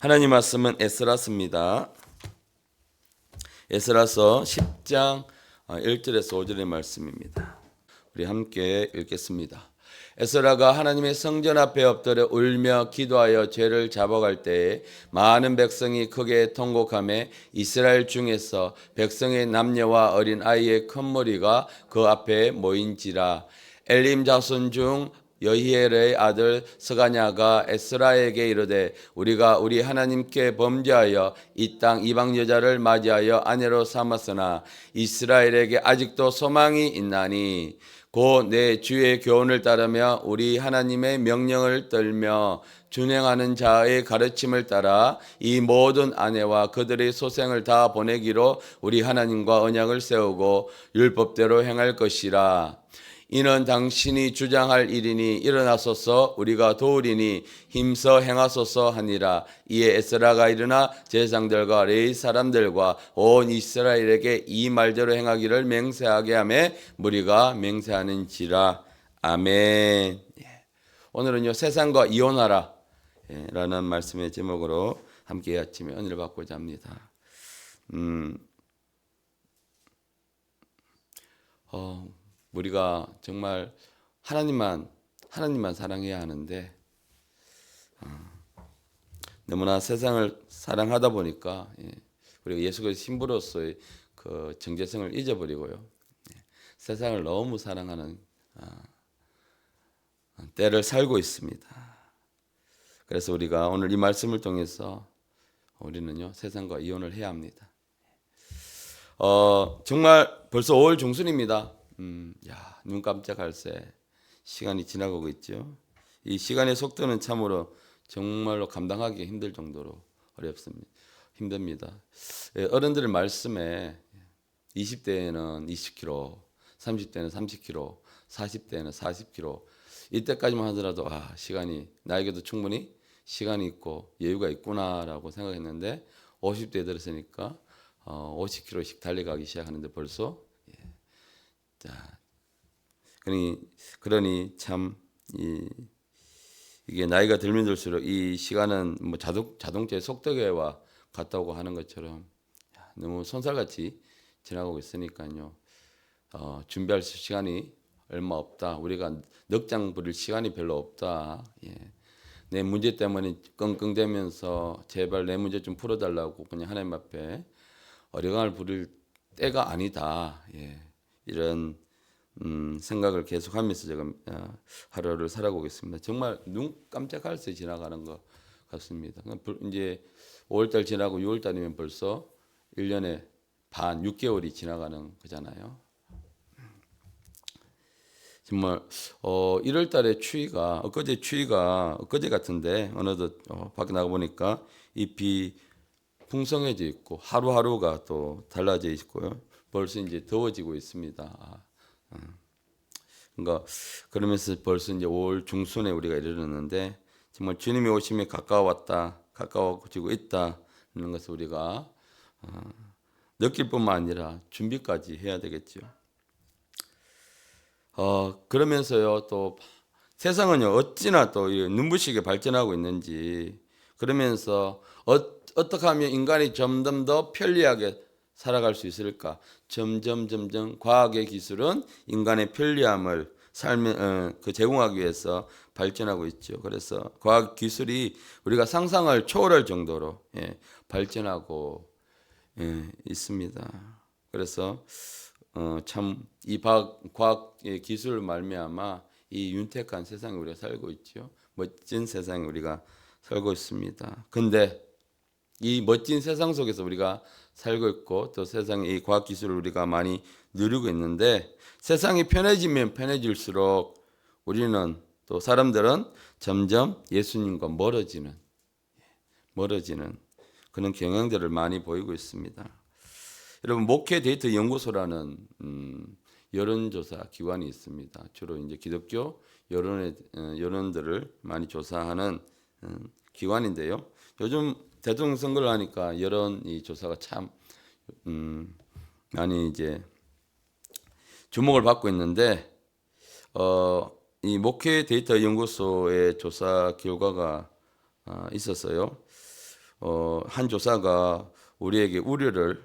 하나님 말씀은 에스라서입니다. 에스라서 10장 1절에서 5절의 말씀입니다. 우리 함께 읽겠습니다. 에스라가 하나님의 성전 앞에 엎드려 울며 기도하여 죄를 잡아갈 때에 많은 백성이 크게 통곡하며 이스라엘 중에서 백성의 남녀와 어린 아이의 큰 무리가 그 앞에 모인지라. 엘림 자손 중 여히엘의 아들 스가냐가 에스라에게 이르되 우리가 우리 하나님께 범죄하여 이 땅 이방 여자를 맞이하여 아내로 삼았으나 이스라엘에게 아직도 소망이 있나니 곧 내 주의 교훈을 따르며 우리 하나님의 명령을 떨며 준행하는 자의 가르침을 따라 이 모든 아내와 그들의 소생을 다 보내기로 우리 하나님과 언약을 세우고 율법대로 행할 것이라. 이는 당신이 주장할 일이니 일어나소서 우리가 도우리니 힘써 행하소서 하니라. 이에 에스라가 일어나 제사장들과 레위 사람들과 온 이스라엘에게 이 말대로 행하기를 맹세하게 하며 무리가 맹세하는지라. 아멘. 오늘은요, 세상과 이혼하라 라는 말씀의 제목으로 함께 아침에 은혜를 받고자 합니다. 우리가 정말 하나님만 사랑해야 하는데 너무나 세상을 사랑하다 보니까 우리가 예수 그리스도의 신부로서의 그 정체성을 잊어버리고요, 세상을 너무 사랑하는 때를 살고 있습니다. 그래서 우리가 오늘 이 말씀을 통해서 우리는요, 세상과 이혼을 해야 합니다. 정말 벌써 5월 중순입니다. 눈 깜짝할 새 시간이 지나가고 있죠. 이 시간의 속도는 참으로 정말로 감당하기 힘들 정도로 힘듭니다. 어른들의 말씀에 20대에는 20km, 30대는 30km, 40대는 40km 이때까지만 하더라도 시간이 나에게도 충분히 시간이 있고 여유가 있구나라고 생각했는데 50대에 들었으니까 50km씩 달려가기 시작하는데 벌써 그러니 참 이게 나이가 들면 들수록 이 시간은 뭐 자동차의 속도계와 같다고 하는 것처럼 너무 손살같이 지나가고 있으니까요. 준비할 시간이 얼마 없다. 우리가 넉장 부릴 시간이 별로 없다. 내 문제 때문에 끙끙대면서 제발 내 문제 좀 풀어달라고 그냥 하나님 앞에 어려움을 부릴 때가 아니다. 이런 생각을 계속하면서 제가 하루를 살아가고 있습니다. 정말 눈 깜짝할 새 지나가는 것 같습니다. 이제 5월달 지나고 6월달이면 벌써 1년에 반 6개월이 지나가는 거잖아요. 정말 1월달에 추위가 엊그제 같은데 어느덧 밖에 나가 보니까 잎이 풍성해져 있고 하루하루가 또 달라져 있고요. 벌써 이제 더워지고 있습니다. 그러니까 그러면서 벌써 이제 5월 중순에 우리가 이르렀는데 정말 주님이 오심이 가까워지고 있다는 것을 우리가 느낄 뿐만 아니라 준비까지 해야 되겠죠. 그러면서요, 또 세상은요 어찌나 또 눈부시게 발전하고 있는지, 그러면서 어떻게 하면 인간이 점점 더 편리하게 살아갈 수 있을까? 점점 과학의 기술은 인간의 편리함을 제공하기 위해서 발전하고 있죠. 그래서 과학 기술이 우리가 상상을 초월할 정도로 발전하고 있습니다. 그래서 참 이 과학의 기술을 말미암아 이 윤택한 세상에 우리가 살고 있죠. 멋진 세상에 우리가 살고 있습니다. 근데 이 멋진 세상 속에서 우리가 살고 있고 또 세상의 이 과학 기술을 우리가 많이 누리고 있는데, 세상이 편해지면 편해질수록 우리는 또 사람들은 점점 예수님과 멀어지는 그런 경향들을 많이 보이고 있습니다. 여러분, 목회 데이터 연구소라는 여론조사 기관이 있습니다. 주로 이제 기독교 여론들을 많이 조사하는 기관인데요. 요즘 대통령 선거를 하니까 여론 이 조사가 참 많이 이제 주목을 받고 있는데, 이 목회 데이터 연구소의 조사 결과가 있었어요. 한 조사가 우리에게 우려를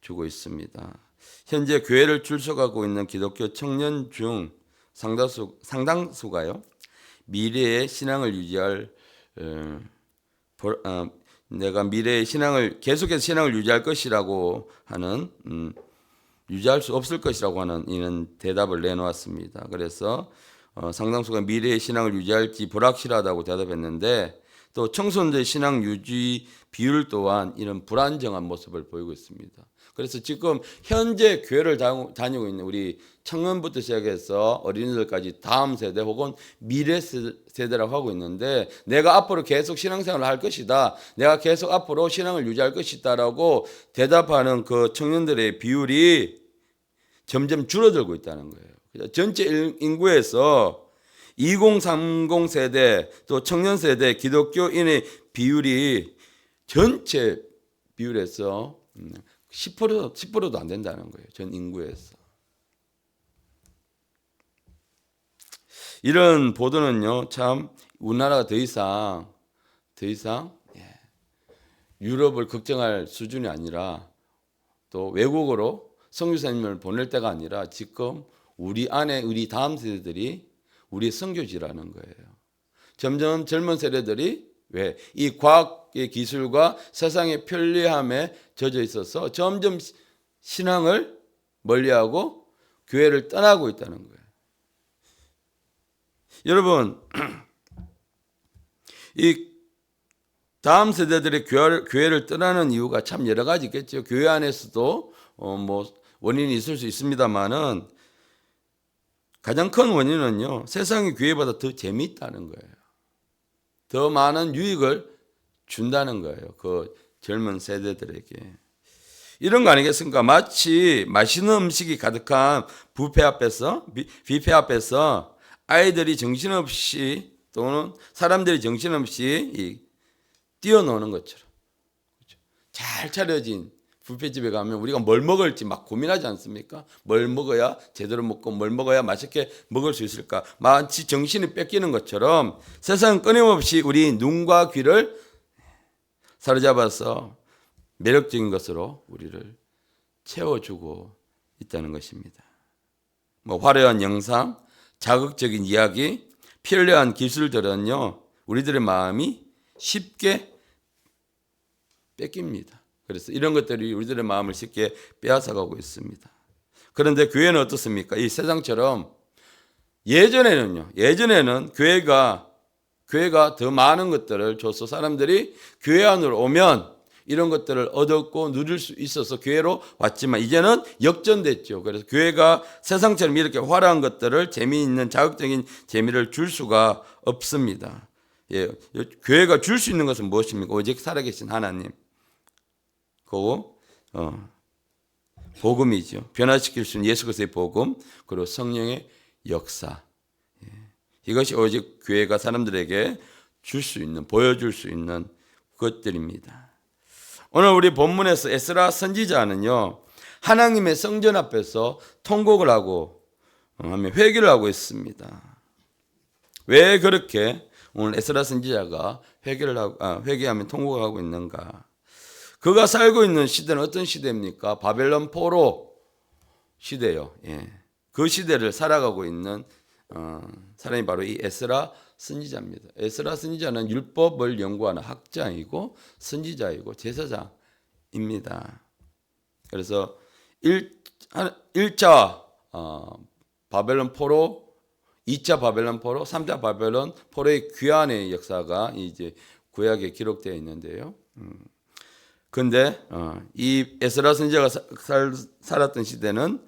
주고 있습니다. 현재 교회를 출석하고 있는 기독교 청년 중 상당수가요, 미래의 신앙을 유지할 내가 미래의 신앙을 계속해서 신앙을 유지할 것이라고 하는 유지할 수 없을 것이라고 하는 이런 대답을 내놓았습니다. 그래서 상당수가 미래의 신앙을 유지할지 불확실하다고 대답했는데, 또 청소년들의 신앙 유지 비율 또한 이런 불안정한 모습을 보이고 있습니다. 그래서 지금 현재 교회를 다니고 있는 우리 청년부터 시작해서 어린이들까지 다음 세대 혹은 미래 세대라고 하고 있는데, 내가 앞으로 계속 신앙생활을 할 것이다, 내가 계속 앞으로 신앙을 유지할 것이다라고 대답하는 그 청년들의 비율이 점점 줄어들고 있다는 거예요. 전체 인구에서 2030 세대 또 청년 세대 기독교인의 비율이 전체 비율에서 10%도 안 된다는 거예요. 전 인구에서. 이런 보도는요, 참 우리나라가 더 이상 유럽을 걱정할 수준이 아니라, 또 외국으로 선교사님을 보낼 때가 아니라 지금 우리 안에 우리 다음 세대들이 우리 선교지라는 거예요. 점점 젊은 세대들이 왜? 이 과학의 기술과 세상의 편리함에 젖어 있어서 점점 신앙을 멀리하고 교회를 떠나고 있다는 거예요. 여러분, 이 다음 세대들이 교회를 떠나는 이유가 참 여러 가지 있겠죠. 교회 안에서도 원인이 있을 수 있습니다만은, 가장 큰 원인은요, 세상의 교회보다 더 재미있다는 거예요. 더 많은 유익을 준다는 거예요. 그 젊은 세대들에게. 이런 거 아니겠습니까? 마치 맛있는 음식이 가득한 뷔페 앞에서 아이들이 정신없이, 또는 사람들이 정신없이 뛰어노는 것처럼. 잘 차려진 뷔페집에 가면 우리가 뭘 먹을지 막 고민하지 않습니까? 뭘 먹어야 제대로 먹고 뭘 먹어야 맛있게 먹을 수 있을까? 마치 정신이 뺏기는 것처럼 세상은 끊임없이 우리 눈과 귀를 사로잡아서 매력적인 것으로 우리를 채워주고 있다는 것입니다. 화려한 영상, 자극적인 이야기, 편리한 기술들은요, 우리들의 마음이 쉽게 뺏깁니다. 그래서 이런 것들이 우리들의 마음을 쉽게 빼앗아가고 있습니다. 그런데 교회는 어떻습니까? 이 세상처럼 예전에는 교회가 더 많은 것들을 줘서 사람들이 교회 안으로 오면 이런 것들을 얻었고 누릴 수 있어서 교회로 왔지만, 이제는 역전됐죠. 그래서 교회가 세상처럼 이렇게 화려한 것들을, 재미있는 자극적인 재미를 줄 수가 없습니다. 교회가 줄 수 있는 것은 무엇입니까? 오직 살아계신 하나님, 복음이죠. 변화시킬 수 있는 예수 그리스도의 복음, 그리고 성령의 역사. 이것이 오직 교회가 사람들에게 줄 수 있는, 보여줄 수 있는 것들입니다. 오늘 우리 본문에서 에스라 선지자는요, 하나님의 성전 앞에서 통곡을 하고 회개를 하고 있습니다. 왜 그렇게 오늘 에스라 선지자가 회개하며 통곡을 하고 있는가? 그가 살고 있는 시대는 어떤 시대입니까? 바벨론 포로 시대요. 그 시대를 살아가고 있는 사람이 바로 이 에스라 선지자입니다. 에스라 선지자는 율법을 연구하는 학자이고 선지자이고 제사장입니다. 그래서 1차 바벨론 포로, 2차 바벨론 포로, 3차 바벨론 포로의 귀환의 역사가 이제 구약에 기록되어 있는데요. 근데 이 에스라 선지자가 살았던 시대는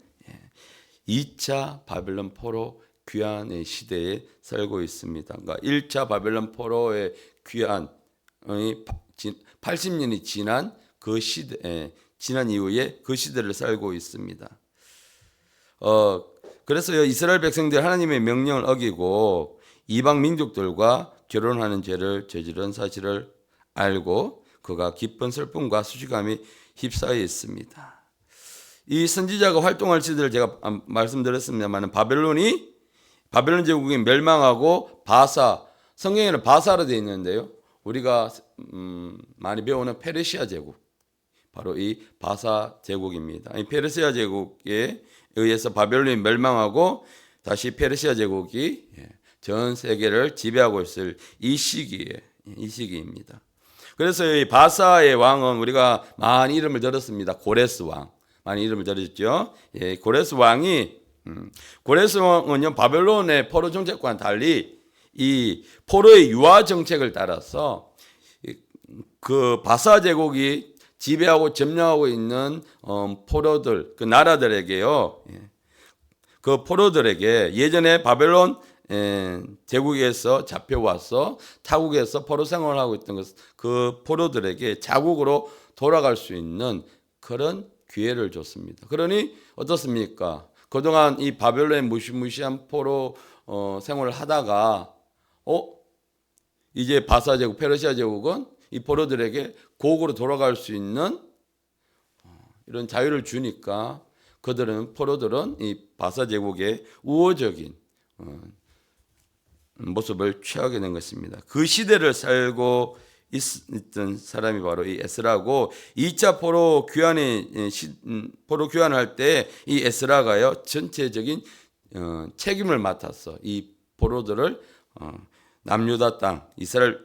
2차 바벨론 포로 귀환의 시대에 살고 있습니다. 그러니까 1차 바벨론 포로의 귀환이 80년이 지난 그 시대, 지난 이후에 그 시대를 살고 있습니다. 그래서 이스라엘 백성들이 하나님의 명령을 어기고 이방 민족들과 결혼하는 죄를 저지른 사실을 알고 그가 기쁜 슬픔과 수치감이 휩싸여 있습니다. 이 선지자가 활동할 시대를 제가 말씀드렸습니다만, 바벨론 제국이 멸망하고 성경에는 바사로 되어 있는데요, 우리가 많이 배우는 페르시아 제국, 바로 이 바사 제국입니다. 이 페르시아 제국에 의해서 바벨론이 멸망하고 다시 페르시아 제국이 전 세계를 지배하고 있을 이 시기입니다. 그래서 이 바사의 왕은 우리가 많이 이름을 들었습니다. 고레스 왕, 많이 이름을 들었죠. 고레스 왕은요 바벨론의 포로 정책과는 달리 이 포로의 유화 정책을 따라서 그 바사 제국이 지배하고 점령하고 있는 포로들, 그 나라들에게요, 그 포로들에게 예전에 바벨론 제국에서 잡혀와서 타국에서 포로 생활을 하고 있던 그 포로들에게 자국으로 돌아갈 수 있는 그런 기회를 줬습니다. 그러니 어떻습니까? 그동안 이 바벨론의 무시무시한 포로 생활을 하다가 이제 바사 제국, 페르시아 제국은 이 포로들에게 고국으로 돌아갈 수 있는 이런 자유를 주니까 포로들은 이 바사 제국의 우호적인 모습을 취하게 된 것입니다. 그 시대를 살고 있던 사람이 바로 이 에스라고 2차 포로 교환을 할 때 이 에스라가요 전체적인 책임을 맡았어. 이 포로들을 남유다 땅, 이스라엘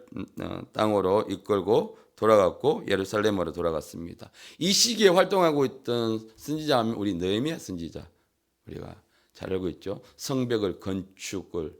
땅으로 이끌고 돌아갔고 예루살렘으로 돌아갔습니다. 이 시기에 활동하고 있던 선지자하면 우리 느헤미야 선지자, 우리가 잘 알고 있죠. 성벽을 건축을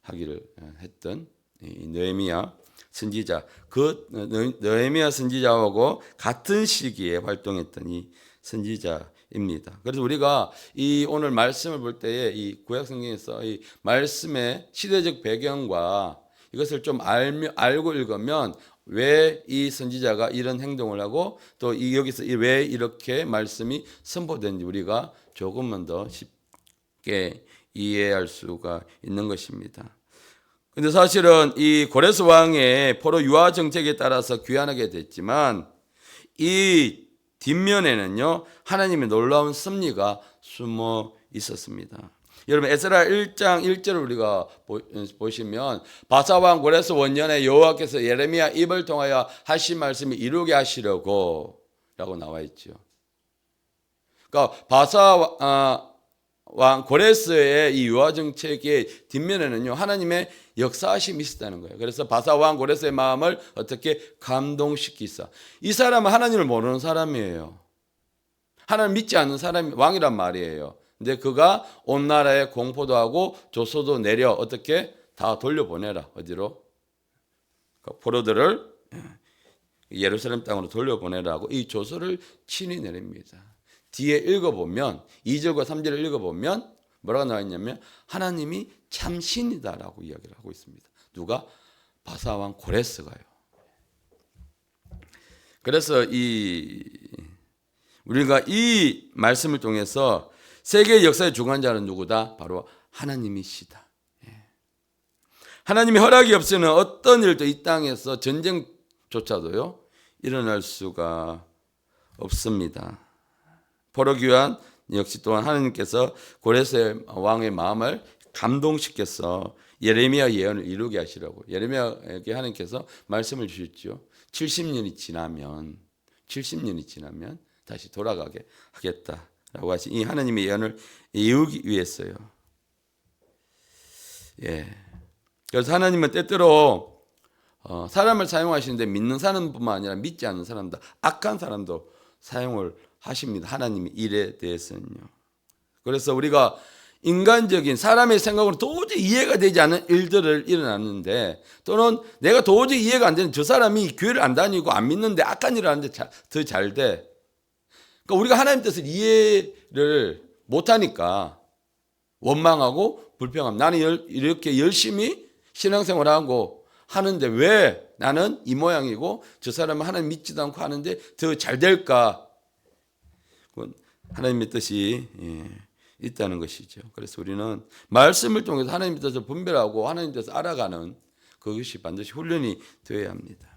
하기를 했던 이 느헤미야 선지자, 그 느헤미야 선지자하고 같은 시기에 활동했던 이 선지자입니다. 그래서 우리가 이 오늘 말씀을 볼 때에 이 구약 성경에서 이 말씀의 시대적 배경과 이것을 좀 알고 읽으면 왜 이 선지자가 이런 행동을 하고 또 여기서 왜 이렇게 말씀이 선포된지 우리가 조금만 더 쉽게 이해할 수가 있는 것입니다. 근데 사실은 이 고레스 왕의 포로 유화 정책에 따라서 귀환하게 됐지만 이 뒷면에는요 하나님의 놀라운 섭리가 숨어 있었습니다. 여러분 에스라 1장 1절을 우리가 보시면 바사 왕 고레스 원년에 여호와께서 예레미야 입을 통하여 하신 말씀을 이루게 하시려고 라고 나와 있죠. 그러니까 바사 왕 고레스의 이 유화 정책의 뒷면에는요 하나님의 역사하심이 있었다는 거예요. 그래서 바사 왕 고레스의 마음을 어떻게 감동시키사, 이 사람은 하나님을 모르는 사람이에요. 하나님 믿지 않는 사람이 왕이란 말이에요. 근데 그가 온 나라에 공포도 하고 조서도 내려 어떻게 다 돌려보내라. 어디로? 포로들을 예루살렘 땅으로 돌려보내라고 이 조서를 친히 내립니다. 뒤에 읽어보면 2절과 3절을 읽어보면 뭐라고 나와 있냐면 하나님이 참 신이다라고 이야기를 하고 있습니다. 누가? 바사왕 고레스가요. 그래서 우리가 이 말씀을 통해서 세계 역사의 주관자는 누구다? 바로 하나님이시다. 하나님의 허락이 없이는 어떤 일도 이 땅에서 전쟁조차도요 일어날 수가 없습니다. 포로 귀환 역시 또한 하나님께서 고레스 왕의 마음을 감동시켜서 예레미야 예언을 이루게 하시라고 예레미야에게 하나님께서 말씀을 주셨죠. 70년이 지나면 다시 돌아가게 하겠다라고 하신 이 하나님의 예언을 이루기 위해서요. 그래서 하나님은 때때로 사람을 사용하시는데 믿는 사람뿐만 아니라 믿지 않는 사람도, 악한 사람도 사용을 하십니다. 하나님의 일에 대해서는요. 그래서 우리가 인간적인 사람의 생각으로 도저히 이해가 되지 않는 일들을 일어났는데, 또는 내가 도저히 이해가 안 되는 저 사람이 교회를 안 다니고 안 믿는데 악한 일을 하는데 더 잘 돼. 그러니까 우리가 하나님 뜻을 이해를 못하니까 원망하고 불평함. 나는 이렇게 열심히 신앙생활하고 하는데 왜 나는 이 모양이고 저 사람은 하나님 믿지도 않고 하는데 더 잘 될까? 하나님의 뜻이 있다는 것이죠. 그래서 우리는 말씀을 통해서 하나님의 뜻을 분별하고 하나님의 뜻을 알아가는 그것이 반드시 훈련이 되어야 합니다.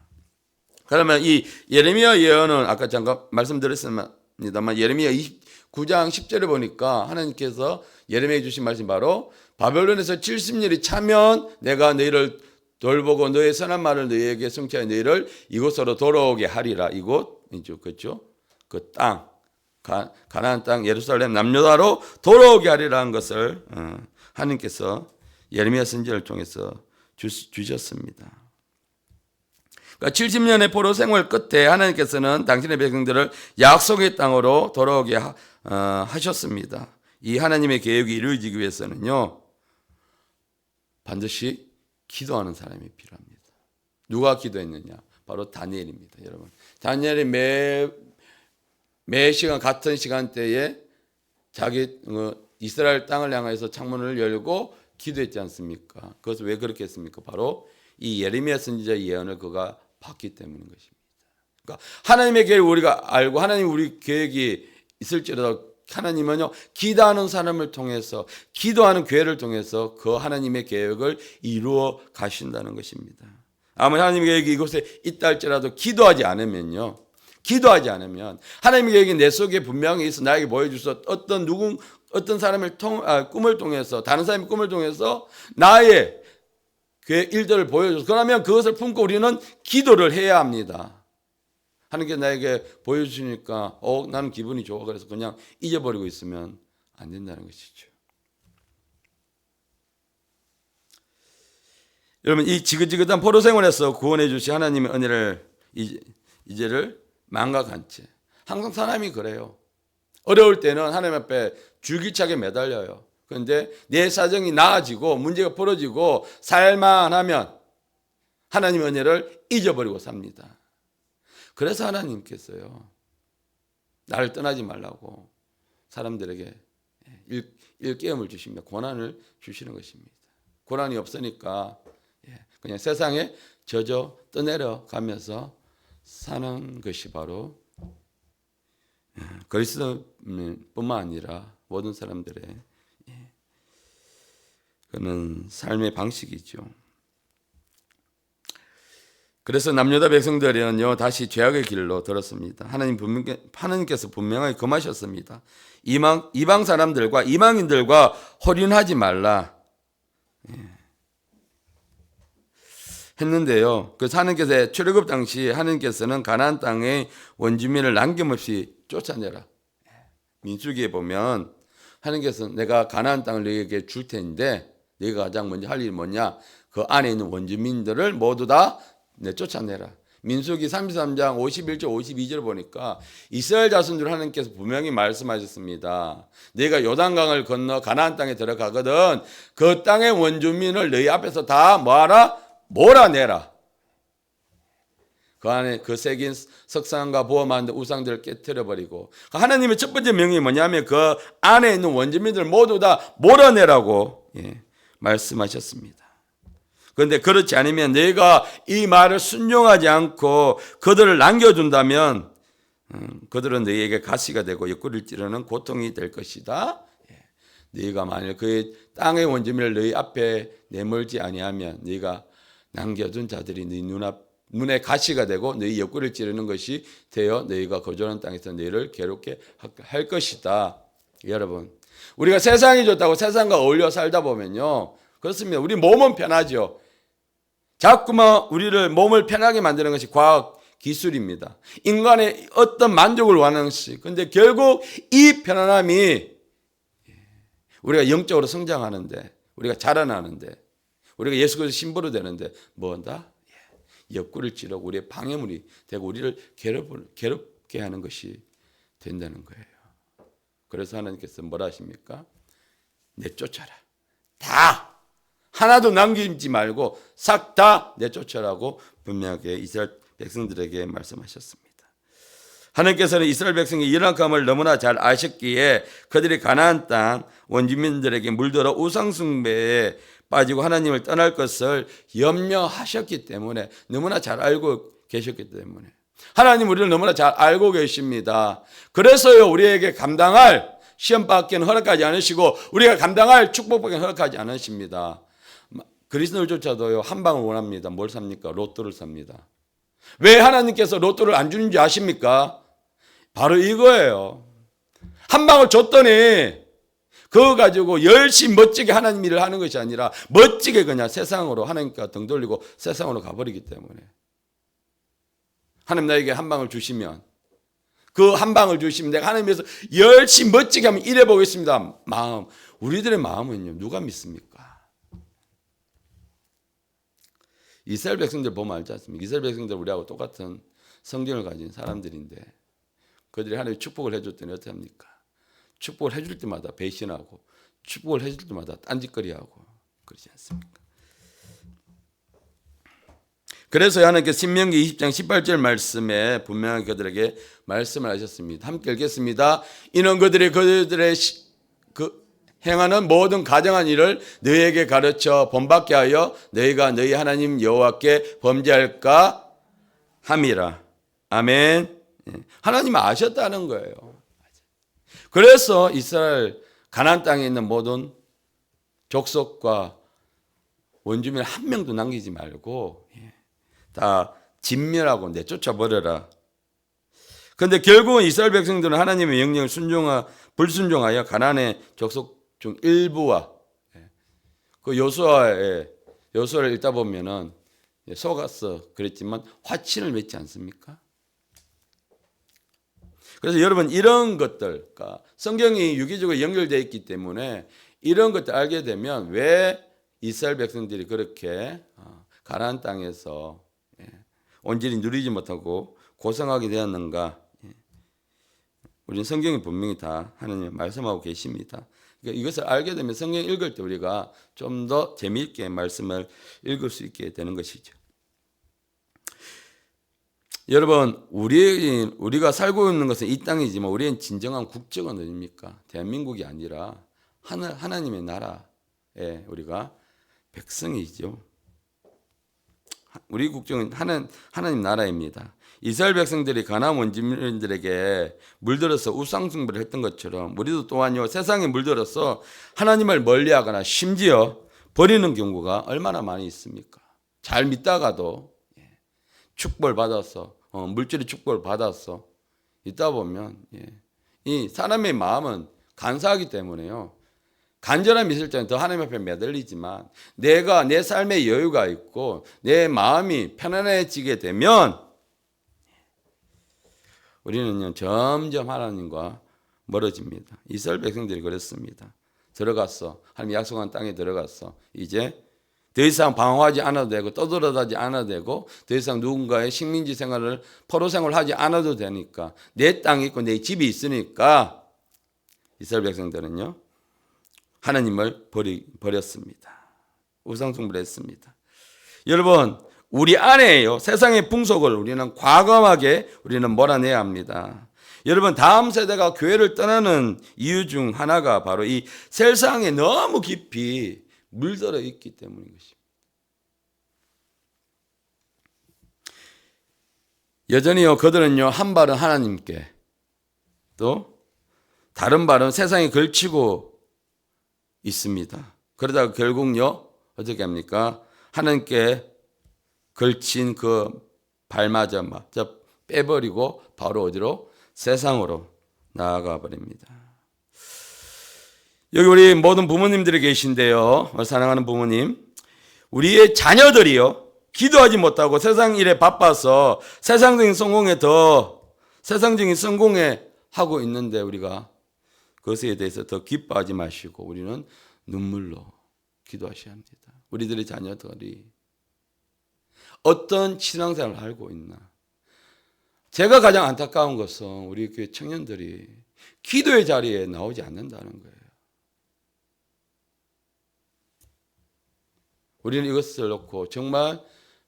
그러면 이 예레미야 예언은 아까 잠깐 말씀드렸습니다만 예레미야 29장 10절에 보니까 하나님께서 예레미야에 주신 말씀이 바로 바벨론에서 70년이 차면 내가 너희를 돌보고 너의 선한 말을 너희에게 성취하여 너희를 이곳으로 돌아오게 하리라. 이곳이죠, 그렇죠? 그 땅, 가나안 땅 예루살렘 남유다로 돌아오게 하리라는 것을 하나님께서 예레미야 선지자를 통해서 주셨습니다. 그러니까 70년의 포로 생활 끝에 하나님께서는 당신의 백성들을 약속의 땅으로 돌아오게 하셨습니다. 이 하나님의 계획이 이루어지기 위해서는요, 반드시 기도하는 사람이 필요합니다. 누가 기도했느냐? 바로 다니엘입니다. 여러분, 다니엘이 매 시간 같은 시간대에 자기 이스라엘 땅을 향해서 창문을 열고 기도했지 않습니까? 그것을 왜 그렇게 했습니까? 바로 이 예레미야 선지자의 예언을 그가 봤기 때문인 것입니다. 그러니까 하나님의 계획을 우리가 알고 하나님 우리 계획이 있을지라도 하나님은요, 기도하는 사람을 통해서, 기도하는 교회를 통해서 그 하나님의 계획을 이루어 가신다는 것입니다. 아무리 하나님의 계획이 이곳에 있다 할지라도 기도하지 않으면 하나님의 계획이 내 속에 분명히 있어 나에게 보여주셔서 어떤 사람을 꿈을 통해서, 다른 사람의 꿈을 통해서 나의 그 일들을 보여줘서, 그러면 그것을 품고 우리는 기도를 해야 합니다. 하나님께 나에게 보여주시니까 나는 기분이 좋아, 그래서 그냥 잊어버리고 있으면 안 된다는 것이죠. 여러분, 이 지긋지긋한 포로 생활에서 구원해 주신 하나님의 은혜를 이제를 망각한 채, 항상 사람이 그래요. 어려울 때는 하나님 앞에 줄기차게 매달려요. 그런데 내 사정이 나아지고 문제가 풀어지고 살만하면 하나님의 은혜를 잊어버리고 삽니다. 그래서 하나님께서요, 나를 떠나지 말라고 사람들에게 일깨움을 주십니다. 고난을 주시는 것입니다. 고난이 없으니까 그냥 세상에 젖어 떠내려 가면서 사는 것이 바로 그리스도뿐만 아니라 모든 사람들의 그는 삶의 방식이죠. 그래서 남유다 백성들은요, 다시 죄악의 길로 들었습니다. 하나님께서 분명하게 금하셨습니다. 이방 사람들과 이방인들과 혼인하지 말라 했는데요. 그래서 하나님께서 출애굽 당시 하나님께서는 가나안 땅의 원주민을 남김없이 쫓아내라. 민수기에 보면 하나님께서 내가 가나안 땅을 너희에게 줄 텐데 너희가 가장 먼저 할 일이 뭐냐? 그 안에 있는 원주민들을 모두 다 쫓아내라. 민수기 33장 51절 52절을 보니까 이스라엘 자손들 하나님께서 분명히 말씀하셨습니다. 너희가 요단강을 건너 가나안 땅에 들어가거든 그 땅의 원주민을 너희 앞에서 다 뭐하라? 몰아내라. 그 안에 그 새긴 석상과 부어만든 우상들을 깨트려버리고, 하나님의 첫 번째 명령이 뭐냐면 그 안에 있는 원주민들 모두 다 몰아내라고 말씀하셨습니다. 그런데 그렇지 않으면 내가 이 말을 순종하지 않고 그들을 남겨둔다면 그들은 너희에게 가시가 되고 옆구리를 찌르는 고통이 될 것이다. 너희가 만일 그 땅의 원주민을 너희 앞에 내몰지 아니하면 너희가 남겨둔 자들이 너희 눈에 가시가 되고 너희 옆구리를 찌르는 것이 되어 너희가 거주하는 땅에서 너희를 괴롭게 할 것이다. 여러분, 우리가 세상이 좋다고 세상과 어울려 살다 보면요, 그렇습니다. 우리 몸은 편하죠. 자꾸만 우리를 몸을 편하게 만드는 것이 과학 기술입니다. 인간의 어떤 만족을 원하는 것이. 그런데 결국 이 편안함이 우리가 영적으로 성장하는데, 우리가 자라나는데, 우리가 예수 그리스도 신부로 되는데 뭐한다? 옆구리를 찌르고 우리의 방해물이 되고 우리를 괴롭게 하는 것이 된다는 거예요. 그래서 하나님께서 뭐라 하십니까? 내쫓아라. 다 하나도 남기지 말고 싹 다 내쫓아라고 분명하게 이스라엘 백성들에게 말씀하셨습니다. 하나님께서는 이스라엘 백성의 이런 감을 너무나 잘 아셨기에 그들이 가나안 땅 원주민들에게 물들어 우상숭배에 빠지고 하나님을 떠날 것을 염려하셨기 때문에, 너무나 잘 알고 계셨기 때문에, 하나님 우리를 너무나 잘 알고 계십니다. 그래서요, 우리에게 감당할 시험밖에는 허락하지 않으시고 우리가 감당할 축복밖에 허락하지 않으십니다. 그리스도인들조차도요, 한 방을 원합니다. 뭘 삽니까? 로또를 삽니다. 왜 하나님께서 로또를 안 주는지 아십니까? 바로 이거예요. 한 방을 줬더니 그거 가지고 열심히 멋지게 하나님 일을 하는 것이 아니라 멋지게 그냥 세상으로 하나님과 등 돌리고 세상으로 가버리기 때문에 하나님 나에게 한 방을 주시면 그 한 방을 주시면 내가 하나님께서 열심히 멋지게 한번 일해 보겠습니다. 마음, 우리들의 마음은요 누가 믿습니까? 이스라엘 백성들 보면 알지 않습니까? 이스라엘 백성들 우리하고 똑같은 성경을 가진 사람들인데 그들이 하나님의 축복을 해줬더니 어떻게 합니까? 축복을 해줄 때마다 배신하고 축복을 해줄 때마다 딴짓거리하고 그러지 않습니까? 그래서 하나님께서 신명기 20장 18절 말씀에 분명하게 그들에게 말씀을 하셨습니다. 함께 읽겠습니다. 이는 그들의 행하는 모든 가정한 일을 너희에게 가르쳐 본받게 하여 너희가 너희 하나님 여호와께 범죄할까 함이라. 아멘. 하나님은 아셨다는 거예요. 그래서 이스라엘 가나안 땅에 있는 모든 족속과 원주민 한 명도 남기지 말고 다 진멸하고 내쫓아 버려라. 그런데 결국은 이스라엘 백성들은 하나님의 명령을 불순종하여 가나안의 족속 중 일부와 그 여호수아를 읽다 보면은 속았어 그랬지만 화친을 맺지 않습니까? 그래서 여러분 이런 것들, 그러니까 성경이 유기적으로 연결되어 있기 때문에 이런 것들 알게 되면 왜 이스라엘 백성들이 그렇게 가나안 땅에서 온전히 누리지 못하고 고생하게 되었는가? 우리는 성경이 분명히 다 하나님 말씀하고 계십니다. 그러니까 이것을 알게 되면 성경 읽을 때 우리가 좀 더 재미있게 말씀을 읽을 수 있게 되는 것이죠. 여러분 우리가 살고 있는 것은 이 땅이지만 우리는 진정한 국적은 어디입니까? 대한민국이 아니라 하나님의 나라에 우리가 백성이죠. 우리 국적은 하나님 나라입니다. 이스라엘 백성들이 가나안 원주민들에게 물들어서 우상숭배를 했던 것처럼 우리도 또한요 세상에 물들어서 하나님을 멀리하거나 심지어 버리는 경우가 얼마나 많이 있습니까? 잘 믿다가도 축복을 받아서 물질의 축복을 받아서 있다 보면 이 사람의 마음은 간사하기 때문에요. 간절함이 있을 때는 더 하나님 앞에 매달리지만 내가 내 삶에 여유가 있고 내 마음이 편안해지게 되면 우리는요 점점 하나님과 멀어집니다. 이스라엘 백성들이 그랬습니다. 들어갔어. 하나님 약속한 땅에 들어갔어. 이제 더 이상 방황하지 않아도 되고 떠돌아다니지 않아도 되고 더 이상 누군가의 식민지 생활을 포로 생활을 하지 않아도 되니까 내 땅이 있고 내 집이 있으니까 이스라엘 백성들은요 하나님을 버렸습니다. 우상숭배를 했습니다. 여러분 우리 안에요 세상의 풍속을 우리는 과감하게 우리는 몰아내야 합니다. 여러분 다음 세대가 교회를 떠나는 이유 중 하나가 바로 이 세상에 너무 깊이 물들어 있기 때문인 것입니다. 여전히요 그들은요 한 발은 하나님께 또 다른 발은 세상에 걸치고 있습니다. 그러다가 결국요 어떻게 합니까? 하나님께 걸친 그 발마저 빼버리고 바로 어디로? 세상으로 나아가 버립니다. 여기 우리 모든 부모님들이 계신데요. 사랑하는 부모님, 우리의 자녀들이요 기도하지 못하고 세상 일에 바빠서 세상적인 성공에 하고 있는데 우리가 그것에 대해서 더 기뻐하지 마시고 우리는 눈물로 기도하셔야 합니다. 우리들의 자녀들이 어떤 신앙생활을 하고 있나? 제가 가장 안타까운 것은 우리 교회 청년들이 기도의 자리에 나오지 않는다는 거예요. 우리는 이것을 놓고 정말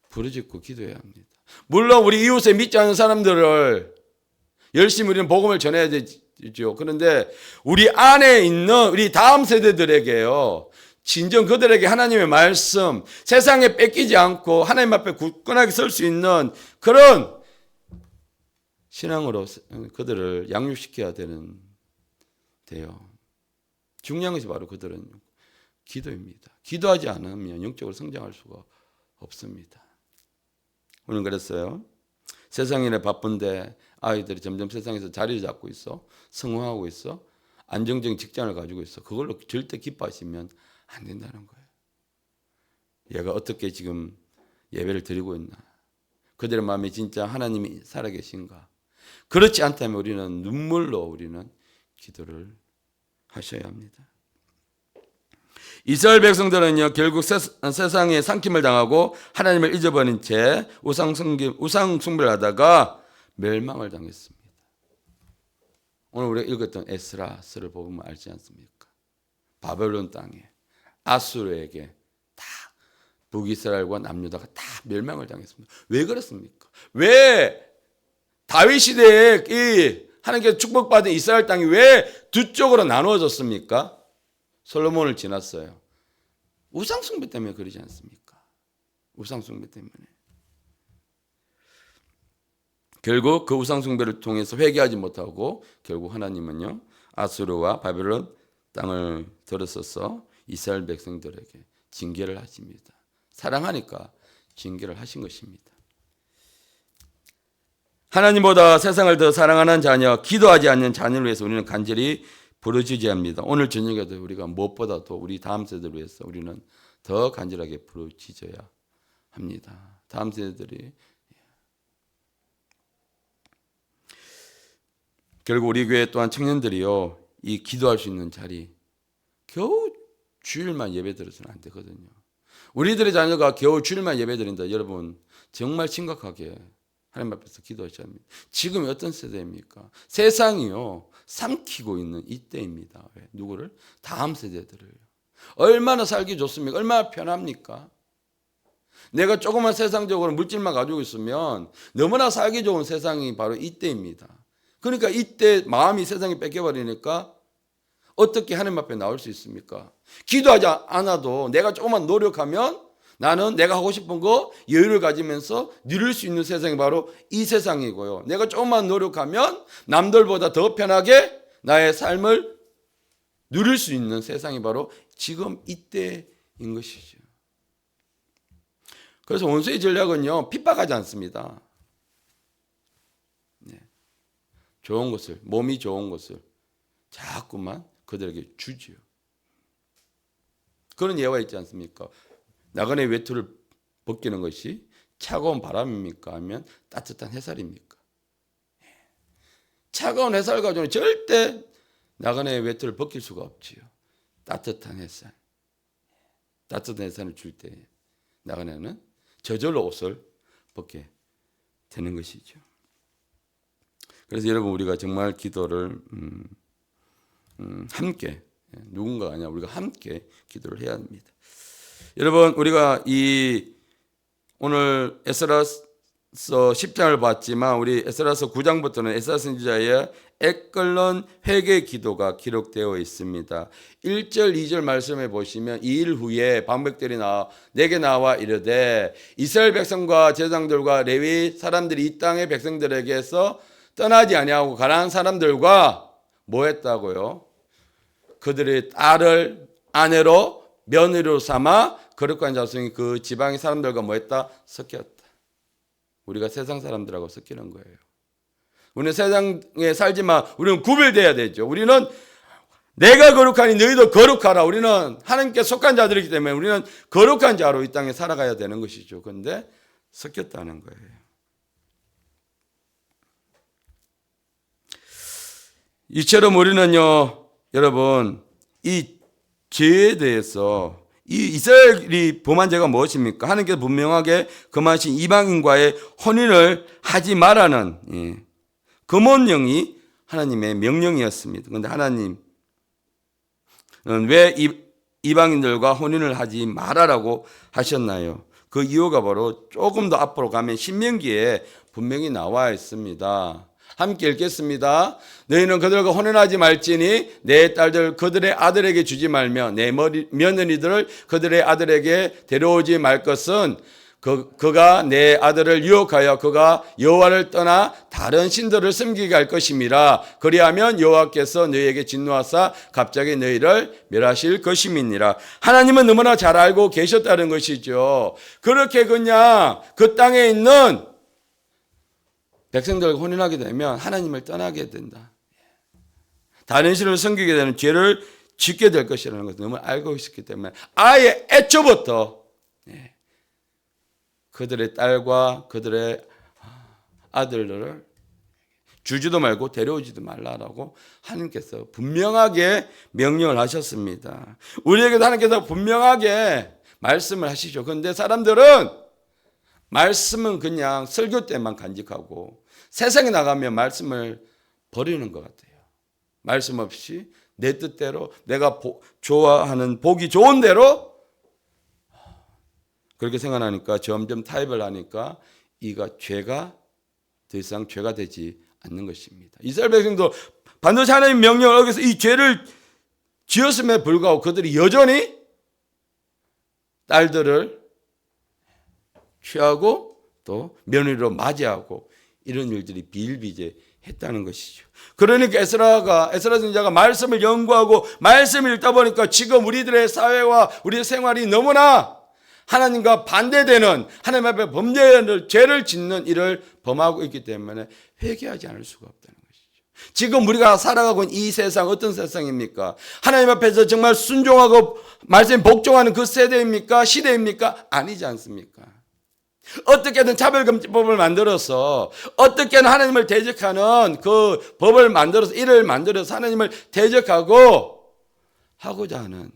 부르짖고 기도해야 합니다. 물론 우리 이웃에 믿지 않는 사람들을 열심히 우리는 복음을 전해야 되죠. 그런데 우리 안에 있는 우리 다음 세대들에게요. 진정 그들에게 하나님의 말씀, 세상에 뺏기지 않고 하나님 앞에 굳건하게 설 수 있는 그런 신앙으로 그들을 양육시켜야 돼요. 중요한 것이 바로 그들은 기도입니다. 기도하지 않으면 영적으로 성장할 수가 없습니다. 오늘 그랬어요. 세상 일에 바쁜데 아이들이 점점 세상에서 자리를 잡고 있어. 성공하고 있어. 안정적인 직장을 가지고 있어. 그걸로 절대 기뻐하시면 안 된다는 거예요. 얘가 어떻게 지금 예배를 드리고 있나? 그들의 마음에 진짜 하나님이 살아계신가? 그렇지 않다면 우리는 눈물로 우리는 기도를 하셔야 합니다. 이스라엘 백성들은요, 결국 세상에 삼킴을 당하고 하나님을 잊어버린 채 우상 숭배를 하다가 멸망을 당했습니다. 오늘 우리가 읽었던 에스라서를 보면 알지 않습니까? 바벨론 땅에 아수르에게 다 북이스라엘과 남유다가 다 멸망을 당했습니다. 왜 그렇습니까? 왜 다윗 시대에 이 하나님께서 축복받은 이스라엘 땅이 왜 두 쪽으로 나누어졌습니까? 솔로몬을 지났어요. 우상숭배 때문에 그러지 않습니까? 우상숭배 때문에. 결국 그 우상숭배를 통해서 회개하지 못하고 결국 하나님은요, 아수르와 바벨론 땅을 들어서서 이스라엘 백성들에게 징계를 하십니다. 사랑하니까 징계를 하신 것입니다. 하나님보다 세상을 더 사랑하는 자녀, 기도하지 않는 자녀를 위해서 우리는 간절히 부르짖어야 합니다. 오늘 저녁에도 우리가 무엇보다도 우리 다음 세대를 위해서 우리는 더 간절하게 부르짖어야 합니다. 다음 세대들이 결국 우리 교회 또한 청년들이요, 이 기도할 수 있는 자리 겨우 주일만 예배 드려서는 안 되거든요. 우리들의 자녀가 겨우 주일만 예배 드린다. 여러분 정말 심각하게 하나님 앞에서 기도하셔야 합니다. 지금 어떤 세대입니까? 세상이요 삼키고 있는 이때입니다. 왜? 누구를? 다음 세대들을. 얼마나 살기 좋습니까? 얼마나 편합니까? 내가 조그만 세상적으로 물질만 가지고 있으면 너무나 살기 좋은 세상이 바로 이때입니다. 그러니까 이때 마음이 세상에 뺏겨버리니까 어떻게 하나님 앞에 나올 수 있습니까? 기도하지 않아도 내가 조금만 노력하면 나는 내가 하고 싶은 거 여유를 가지면서 누릴 수 있는 세상이 바로 이 세상이고요. 내가 조금만 노력하면 남들보다 더 편하게 나의 삶을 누릴 수 있는 세상이 바로 지금 이때인 것이죠. 그래서 원수의 전략은요, 핍박하지 않습니다. 네. 좋은 것을, 몸이 좋은 것을 자꾸만 그들에게 주지요. 그런 예화 있지 않습니까? 나그네 외투를 벗기는 것이 차가운 바람입니까? 아니면 따뜻한 햇살입니까? 차가운 햇살 가지고는 절대 나그네 외투를 벗길 수가 없지요. 따뜻한 햇살. 따뜻한 햇살을 줄 때 나그네는 저절로 옷을 벗게 되는 것이죠. 그래서 여러분 우리가 정말 기도를 함께, 누군가가 아니라 우리가 함께 기도를 해야 합니다. 여러분 우리가 오늘 에스라서 10장을 봤지만 우리 에스라서 9장부터는 에스라 선지자의 애끓는 회개 기도가 기록되어 있습니다. 1절 2절 말씀해 보시면 2일 후에 방백들이 내게 나와 이르되 이스라엘 백성과 제사장들과 레위 사람들이 이 땅의 백성들에게서 떠나지 아니하고 가나안 사람들과 뭐 했다고요? 그들의 딸을 아내로 며느리로 삼아 거룩한 자손이 그 지방의 사람들과 뭐 했다? 섞였다. 우리가 세상 사람들하고 섞이는 거예요. 우리는 세상에 살지만 우리는 구별돼야 되죠. 우리는 내가 거룩하니 너희도 거룩하라. 우리는 하나님께 속한 자들이기 때문에 우리는 거룩한 자로 이 땅에 살아가야 되는 것이죠. 그런데 섞였다는 거예요. 이처럼 우리는요, 여러분, 이 죄에 대해서 이 이스라엘이 범한 죄가 무엇입니까? 하나님께서 분명하게 금하신 이방인과의 혼인을 하지 말라는 금원령이 하나님의 명령이었습니다. 그런데 하나님은 왜 이방인들과 혼인을 하지 말아라고 하셨나요? 그 이유가 바로 조금 더 앞으로 가면 신명기에 분명히 나와 있습니다. 함께 읽겠습니다. 너희는 그들과 혼인하지 말지니 내 딸들 그들의 아들에게 주지 말며 내 며느리들을 그들의 아들에게 데려오지 말 것은 그가 내 아들을 유혹하여 그가 여호와를 떠나 다른 신들을 섬기게 할 것임이라. 그리하면 여호와께서 너희에게 진노하사 갑자기 너희를 멸하실 것임이니라. 하나님은 너무나 잘 알고 계셨다는 것이죠. 그렇게 그냥 그 땅에 있는 백성들과 혼인하게 되면 하나님을 떠나게 된다. 다른 신을 섬기게 되는 죄를 짓게 될 것이라는 것을 너무 알고 있었기 때문에 아예 애초부터 그들의 딸과 그들의 아들들을 주지도 말고 데려오지도 말라라고 하나님께서 분명하게 명령을 하셨습니다. 우리에게도 하나님께서 분명하게 말씀을 하시죠. 그런데 사람들은 말씀은 그냥 설교 때만 간직하고 세상에 나가면 말씀을 버리는 것 같아요. 말씀 없이 내 뜻대로 내가 좋아하는 보기 좋은 대로 그렇게 생각하니까 점점 타협을 하니까 이가 죄가 더 이상 죄가 되지 않는 것입니다. 이스라엘 백성도 반드시 하나님의 명령을 어겨서 이 죄를 지었음에 불구하고 그들이 여전히 딸들을 취하고 또 며느리로 맞이하고 이런 일들이 비일비재했다는 것이죠. 그러니까 에스라 선지자가 말씀을 연구하고 말씀을 읽다 보니까 지금 우리들의 사회와 우리의 생활이 너무나 하나님과 반대되는 하나님 앞에 범죄를 죄를 짓는 일을 범하고 있기 때문에 회개하지 않을 수가 없다는 것이죠. 지금 우리가 살아가고 있는 이 세상 어떤 세상입니까? 하나님 앞에서 정말 순종하고 말씀에 복종하는 그 세대입니까? 시대입니까? 아니지 않습니까? 어떻게든 차별금지법을 만들어서 어떻게든 하나님을 대적하는 그 법을 만들어서 이를 만들어서 하나님을 대적하고 하고자 하는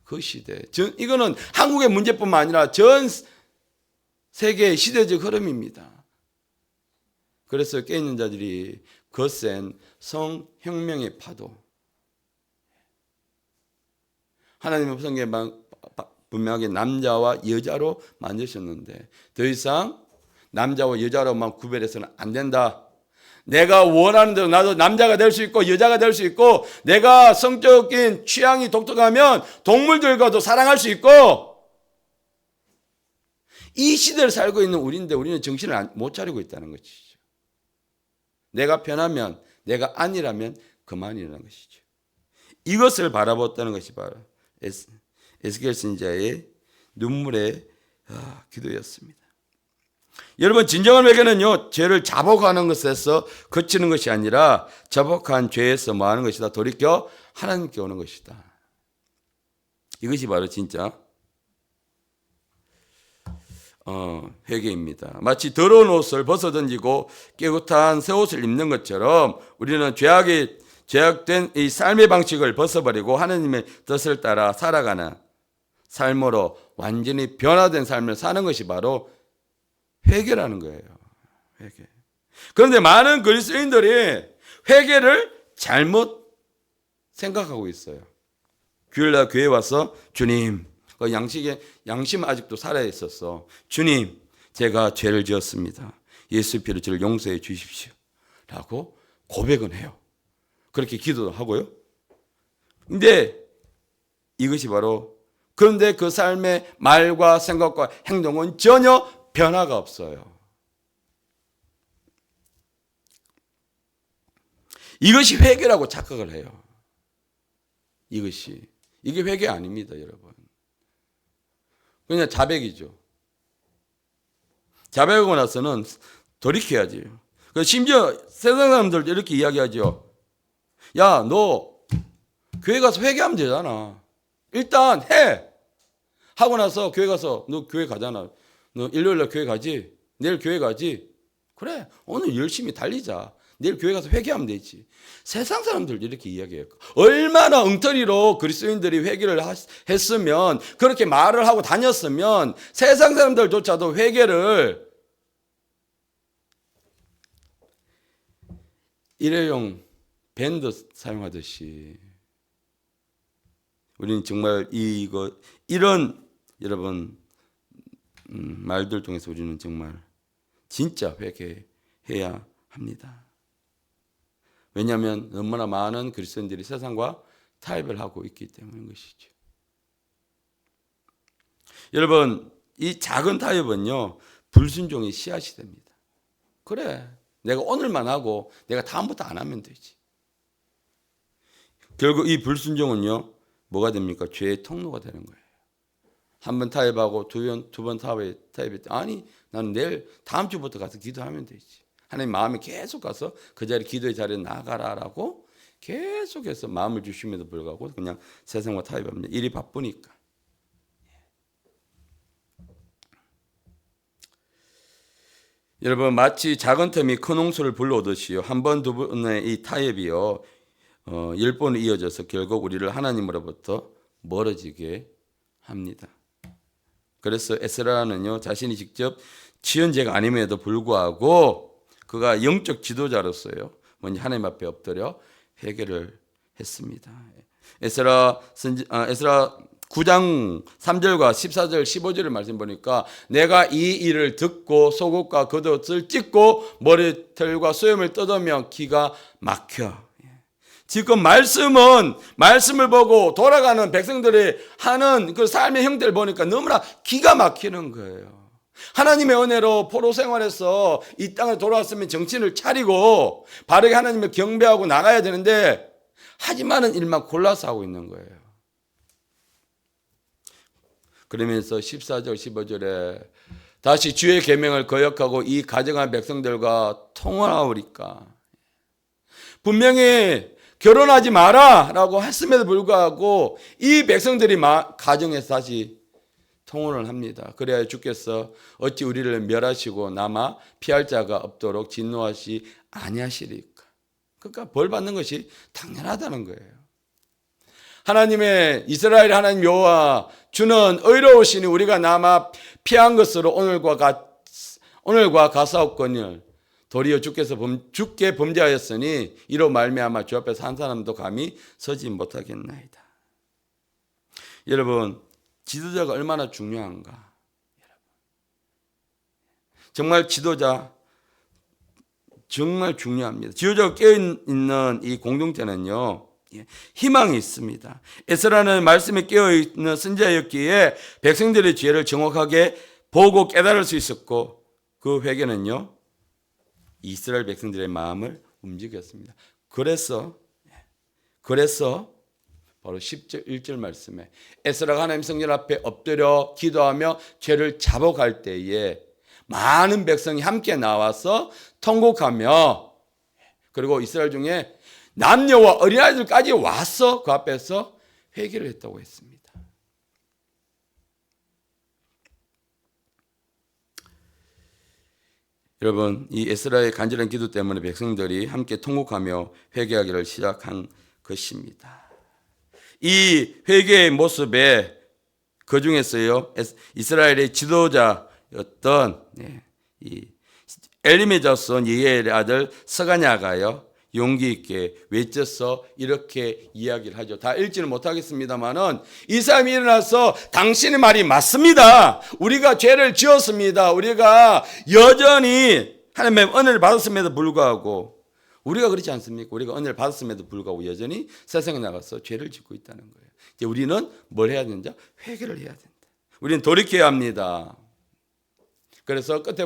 그 시대. 이거는 한국의 문제뿐만 아니라 전 세계의 시대적 흐름입니다. 그래서 깨있는 자들이 거센 성혁명의 파도. 하나님의 성경에 분명하게 남자와 여자로 만드셨는데 더 이상 남자와 여자로만 구별해서는 안 된다. 내가 원하는 대로 나도 남자가 될 수 있고 여자가 될 수 있고 내가 성적인 취향이 독특하면 동물들과도 사랑할 수 있고 이 시대를 살고 있는 우리인데 우리는 정신을 못 차리고 있다는 것이죠. 내가 편하면 내가 아니라면 그만이라는 것이죠. 이것을 바라봤다는 것이 바로 에스겔 선지자의 눈물의 기도였습니다. 여러분 진정한 회개는요 죄를 자복하는 것에서 그치는 것이 아니라 자복한 죄에서 뭐하는 것이다? 돌이켜 하나님께 오는 것이다. 이것이 바로 진짜 회개입니다. 마치 더러운 옷을 벗어던지고 깨끗한 새 옷을 입는 것처럼 우리는 죄악된 이 삶의 방식을 벗어버리고 하나님의 뜻을 따라 살아가는 삶으로 완전히 변화된 삶을 사는 것이 바로 회개라는 거예요. 회개. 그런데 많은 그리스도인들이 회개를 잘못 생각하고 있어요. 주일날 교회에 와서 주님, 양심 아직도 살아 있었어. 주님, 제가 죄를 지었습니다. 예수 피로 저를 용서해 주십시오. 라고 고백은 해요. 그렇게 기도도 하고요. 근데 이것이 바로 그런데 그 삶의 말과 생각과 행동은 전혀 변화가 없어요. 이것이 회개라고 착각을 해요. 이게 회개 아닙니다, 여러분. 그냥 자백이죠. 자백하고 나서는 돌이켜야지. 심지어 세상 사람들도 이렇게 이야기하죠. 야, 너 교회 가서 회개하면 되잖아. 일단 해. 하고 나서 교회 가서 너 교회 가잖아. 너 일요일날 교회 가지? 내일 교회 가지? 그래, 오늘 열심히 달리자. 내일 교회 가서 회개하면 되지. 세상 사람들도 이렇게 이야기해요. 얼마나 엉터리로 그리스도인들이 회개를 했으면 그렇게 말을 하고 다녔으면 세상 사람들조차도 회개를 일회용 밴드 사용하듯이 우리는 정말 이런 여러분 말들 통해서 우리는 정말 진짜 회개해야 합니다. 왜냐하면 너무나 많은 그리스도인들이 세상과 타협을 하고 있기 때문인 것이죠. 여러분, 이 작은 타협은요 불순종의 씨앗이 됩니다. 그래, 내가 오늘만 하고 내가 다음부터 안 하면 되지. 결국 이 불순종은요 뭐가 됩니까? 죄의 통로가 되는 거예요. 한 번 타협하고 두 번 타협했다. 아니, 나는 내일 다음 주부터 가서 기도하면 되지. 하나님 마음에 계속 가서 그 자리 기도의 자리에 나가라라고 계속해서 마음을 주심에도 불구하고 그냥 세상과 타협합니다. 일이 바쁘니까. 여러분, 마치 작은 틈이 큰 홍수를 불러오듯이요, 한 번 두 번의 이 타협이요 10번을 이어져서 결국 우리를 하나님으로부터 멀어지게 합니다. 그래서 에스라는요, 자신이 직접 지은 죄가 아님에도 불구하고 그가 영적 지도자로서요, 먼저 하나님 앞에 엎드려 회개를 했습니다. 에스라 9장 3절과 14절 15절의 말씀 보니까 내가 이 일을 듣고 속옷과 겉옷을 찢고 머리털과 수염을 뜯으며 기가 막혀. 지금 말씀을 보고 돌아가는 백성들이 하는 그 삶의 형태를 보니까 너무나 기가 막히는 거예요. 하나님의 은혜로 포로 생활에서 이 땅에 돌아왔으면 정신을 차리고 바르게 하나님을 경배하고 나가야 되는데 하지 마는 일만 골라서 하고 있는 거예요. 그러면서 14절 15절에 다시 주의 계명을 거역하고 이 가정한 백성들과 통화하오리까. 분명히 결혼하지 마라 라고 했음에도 불구하고 이 백성들이 가정에서 다시 통혼을 합니다. 그래야 주께서 어찌 우리를 멸하시고 남아 피할 자가 없도록 진노하시 아니하시리까. 그러니까 벌 받는 것이 당연하다는 거예요. 하나님의 이스라엘 하나님 여호와 주는 의로우시니 우리가 남아 피한 것으로 오늘과 가사옵거늘 도리어 주께 범죄하였으니 이로 말미암아 주 앞에서 한 사람도 감히 서지 못하겠나이다. 여러분, 지도자가 얼마나 중요한가. 정말 지도자 정말 중요합니다. 지도자가 깨어있는 이 공동체는요, 희망이 있습니다. 에스라는 말씀에 깨어있는 선지자였기에 백성들의 죄를 정확하게 보고 깨달을 수 있었고 그 회개는요, 이스라엘 백성들의 마음을 움직였습니다. 그래서 바로 10절 1절 말씀에 에스라가 하나님 성전 앞에 엎드려 기도하며 죄를 자복할 때에 많은 백성이 함께 나와서 통곡하며, 그리고 이스라엘 중에 남녀와 어린아이들까지 와서 그 앞에서 회개를 했다고 했습니다. 여러분, 이 에스라의 간절한 기도 때문에 백성들이 함께 통곡하며 회개하기를 시작한 것입니다. 이 회개의 모습에 그 중에서요, 이스라엘의 지도자였던 이 엘리메자 son 예히엘의 아들 스가냐가요, 용기 있게 외쳐서 이렇게 이야기를 하죠. 다 읽지는 못하겠습니다만은 이 사람이 일어나서 당신의 말이 맞습니다. 우리가 죄를 지었습니다. 우리가 여전히 하나님의 은혜를 받았음에도 불구하고, 우리가 그렇지 않습니까? 우리가 은혜를 받았음에도 불구하고 여전히 세상에 나가서 죄를 짓고 있다는 거예요. 이제 우리는 뭘 해야 되는지 회개를 해야 된다. 우리는 돌이켜야 합니다. 그래서 끝에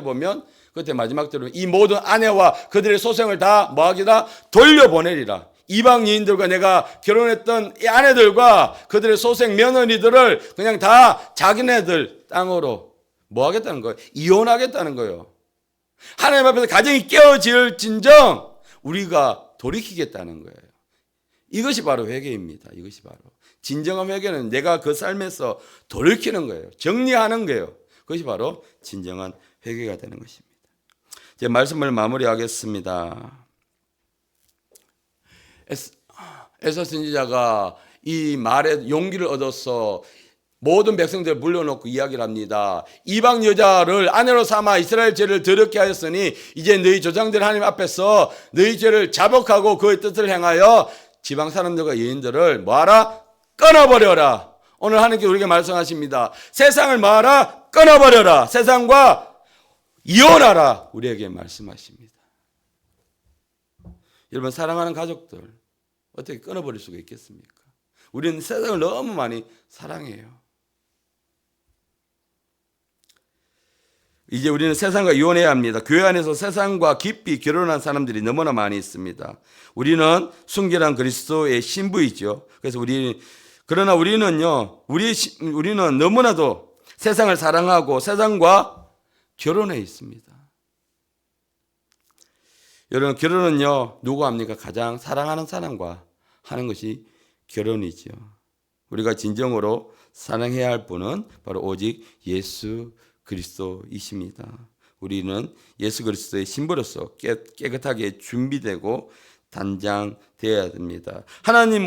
마지막 대로 이 모든 아내와 그들의 소생을 다 뭐하기다? 돌려보내리라. 이방 여인들과 내가 결혼했던 이 아내들과 그들의 소생 며느리들을 그냥 다 자기네들 땅으로 뭐하겠다는 거예요? 이혼하겠다는 거예요. 하나님 앞에서 가정이 깨어질 진정 우리가 돌이키겠다는 거예요. 이것이 바로 회개입니다. 이것이 바로 진정한 회개는 내가 그 삶에서 돌이키는 거예요. 정리하는 거예요. 그것이 바로 진정한 회개가 되는 것입니다. 이제 말씀을 마무리하겠습니다. 에스라 선지자가 이 말에 용기를 얻어서 모든 백성들을 불러놓고 이야기를 합니다. 이방 여자를 아내로 삼아 이스라엘 죄를 더럽게 하였으니 이제 너희 조상들 하나님 앞에서 너희 죄를 자복하고 그의 뜻을 행하여 지방 사람들과 여인들을 뭐하라? 끊어버려라. 오늘 하나님께 우리에게 말씀하십니다. 세상을 뭐하라? 끊어버려라. 세상과 이혼하라. 우리에게 말씀하십니다. 여러분, 사랑하는 가족들 어떻게 끊어버릴 수가 있겠습니까? 우리는 세상을 너무 많이 사랑해요. 이제 우리는 세상과 이혼해야 합니다. 교회 안에서 세상과 깊이 결혼한 사람들이 너무나 많이 있습니다. 우리는 순결한 그리스도의 신부이죠. 그래서 그러나 우리는요, 우리는 너무나도 세상을 사랑하고 세상과 결혼해 있습니다. 여러분, 결혼은요, 누구 합니까? 가장 사랑하는 사람과 하는 것이 결혼이죠. 우리가 진정으로 사랑해야 할 분은 바로 오직 예수 그리스도이십니다. 우리는 예수 그리스도의 신부로서 깨끗하게 준비되고 단장되어야 됩니다.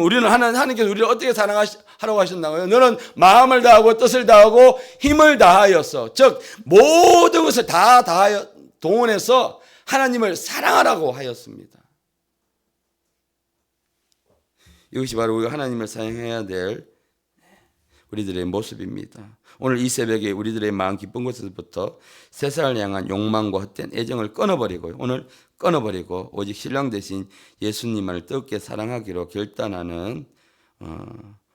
우리는 하나님께서 우리를 어떻게 사랑하라고 하셨나요? 너는 마음을 다하고 뜻을 다하고 힘을 다하여서, 즉 모든 것을 다 다하여 동원해서 하나님을 사랑하라고 하였습니다. 이것이 바로 우리가 하나님을 사랑해야 될 우리들의 모습입니다. 오늘 이 새벽에 우리들의 마음 기쁜 곳에서부터 세상을 향한 욕망과 헛된 애정을 끊어버리고 오직 신랑 되신 예수님만을 뜨겁게 사랑하기로 결단하는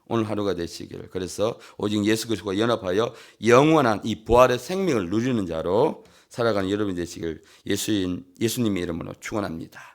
오늘 하루가 되시기를, 그래서 오직 예수 그리스도와 연합하여 영원한 이 부활의 생명을 누리는 자로 살아가는 여러분이 되시길 예수님의 이름으로 축원합니다.